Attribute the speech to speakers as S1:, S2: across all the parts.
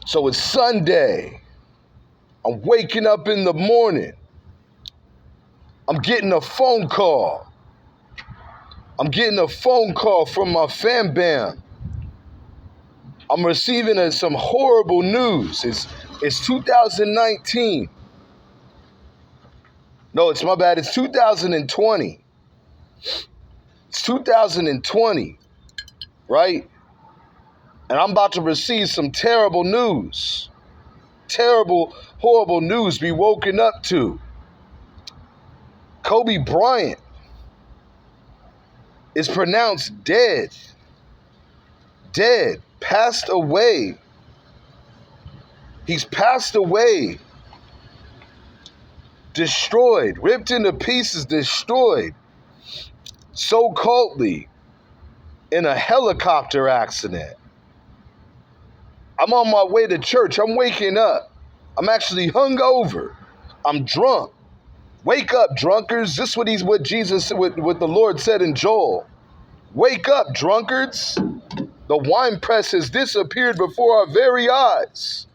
S1: So it's Sunday. I'm waking up in the morning. I'm getting a phone call. I'm getting a phone call from my fam bam. I'm receiving some horrible news. It's 2019. No, it's my bad. It's 2020. It's 2020, right? And I'm about to receive some terrible news. Terrible, horrible news be woken up to. Kobe Bryant is pronounced dead. Dead. Passed away. He's passed away. Destroyed. Ripped into pieces. Destroyed. So cultly. In a helicopter accident. I'm on my way to church. I'm waking up. I'm actually hungover. I'm drunk. Wake up, drunkards. This is what the Lord said in Joel. Wake up, drunkards. The winepress has disappeared before our very eyes.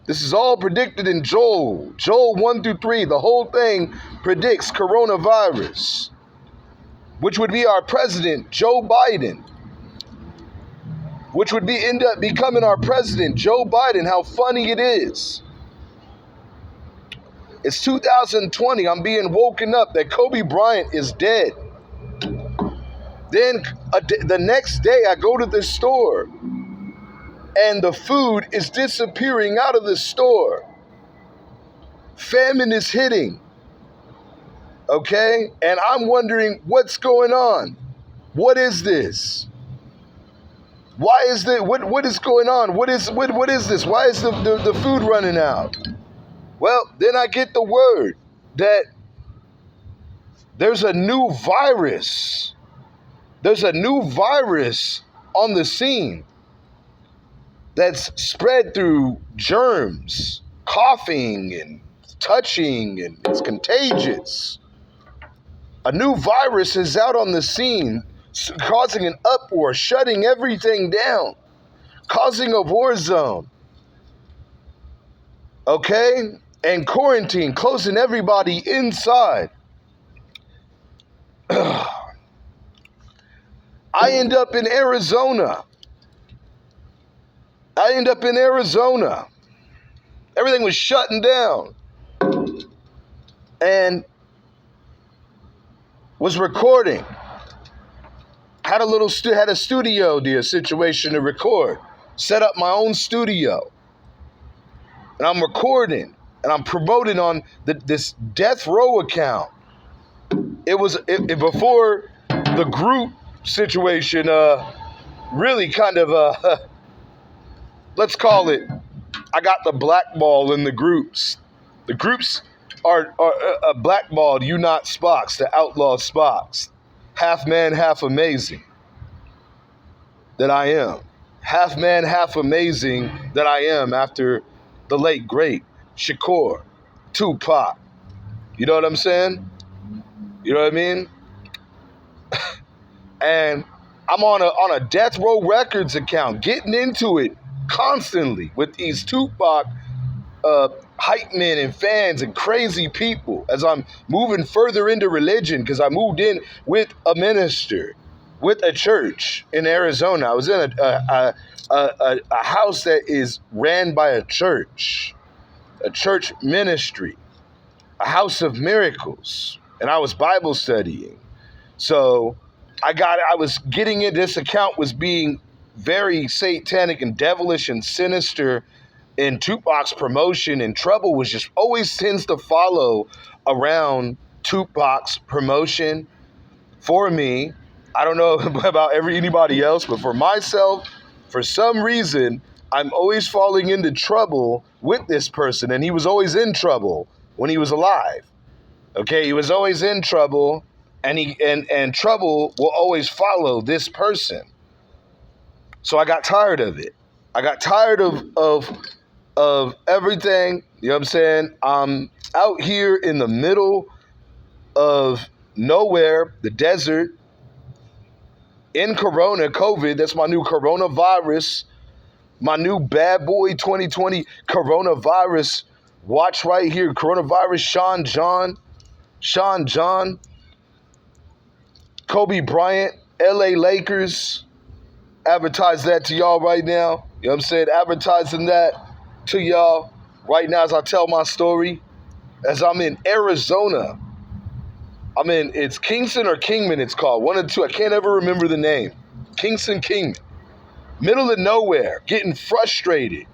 S1: This is all predicted in Joel. Joel 1-3. The whole thing predicts coronavirus, which would be our president, Joe Biden. Which would end up becoming our president, Joe Biden. How funny it is. It's 2020. I'm being woken up that Kobe Bryant is dead. Then the next day, I go to the store, and the food is disappearing out of the store. Famine is hitting. Okay? And I'm wondering what's going on. What is this? Why is this? What is going on? What is this? Why is the food running out? Well, then I get the word that there's a new virus. There's a new virus on the scene that's spread through germs, coughing and touching, and it's contagious. A new virus is out on the scene, causing an uproar, shutting everything down, causing a war zone. Okay? And quarantine, closing everybody inside. I end up in Arizona. Everything was shutting down. And was recording. Had a studio situation to record. Set up my own studio. And I'm recording. And I'm promoting on this Death Row account. It was before the group situation really kind of, let's call it, I got the blackball in the groups. The groups are blackballed, you not Spocks, the outlaw Spocks. Half man, half amazing that I am. Half man, half amazing that I am after the late, great Shakur, Tupac. You know what I'm saying? You know what I mean? And I'm on a Death Row Records account, getting into it constantly with these Tupac hype men and fans and crazy people as I'm moving further into religion, because I moved in with a minister, with a church in Arizona. I was in a house that is ran by a church ministry, a house of miracles, and I was Bible studying. So I was getting in, this account was being very satanic and devilish and sinister in Tupac's promotion, and trouble was just always tends to follow around Tupac's promotion for me. I don't know about anybody else, but for myself, for some reason, I'm always falling into trouble with this person, and he was always in trouble when he was alive. Okay, he was always in trouble, and trouble will always follow this person. So I got tired of it. I got tired of everything. You know what I'm saying? I'm out here in the middle of nowhere, the desert, in COVID. That's my new coronavirus. My new Bad Boy 2020 coronavirus watch right here. Coronavirus Sean John, Kobe Bryant, LA Lakers. Advertise that to y'all right now. You know what I'm saying? Advertising that to y'all right now as I tell my story. As I'm in Arizona. It's Kingston or Kingman it's called. One of the two. I can't ever remember the name. Kingston, Kingman. Middle of nowhere. Getting frustrated.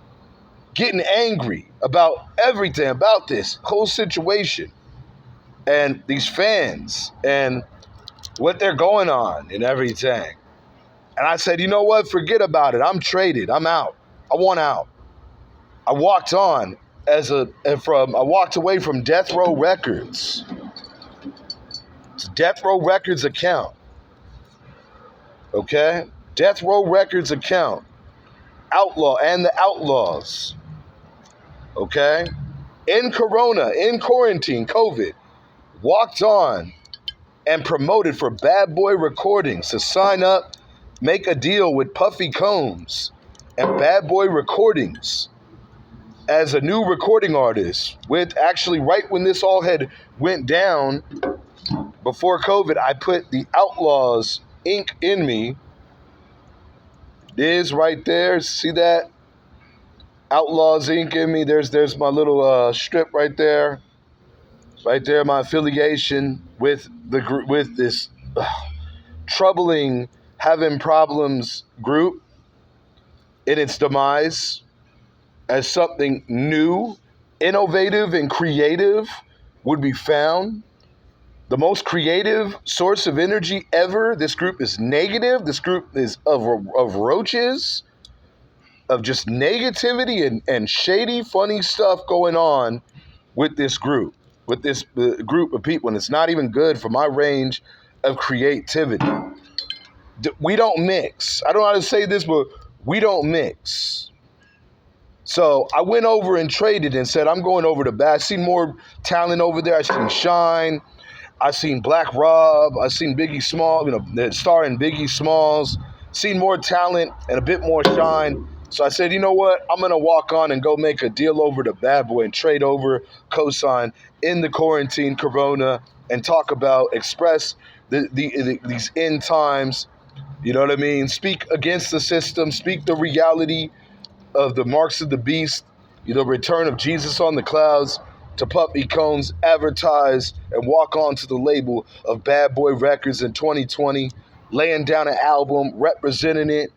S1: Getting angry about everything, about this whole situation. And these fans. And what they're going on and everything. And I said, you know what? Forget about it. I'm traded. I'm out. I want out. I walked on I walked away from Death Row Records. It's Death Row Records account. Okay? Death Row Records account. Outlaw and the Outlaws. Okay? In Corona, in quarantine, COVID, walked on and promoted for Bad Boy Recordings to sign up, make a deal with Puffy Combs and Bad Boy Recordings as a new recording artist. With actually right when this all had went down before COVID, I put the Outlaws ink in me. It is right there. See that? Outlaws ink in me. There's my little strip right there. Right there, my affiliation with this troubling, having problems group in its demise as something new, innovative, and creative would be found. The most creative source of energy ever. This group is negative. This group is of roaches, of just negativity and shady, funny stuff going on with this group. With this group of people, and it's not even good for my range of creativity. We don't mix. I don't know how to say this, but we don't mix. So I went over and traded and said, I'm going over to Bad. I seen more talent over there. I seen Shine. I seen Black Rob. I seen Biggie Smalls, starring Biggie Smalls. Seen more talent and a bit more shine. So I said, you know what? I'm going to walk on and go make a deal over to Bad Boy and trade over, cosign in the quarantine, Corona, and talk about, express these end times. You know what I mean? Speak against the system. Speak the reality of the marks of the beast. Return of Jesus on the clouds to Puffy Combs. Advertise and walk on to the label of Bad Boy Records in 2020. Laying down an album, representing it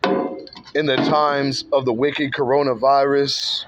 S1: in the times of the wicked coronavirus.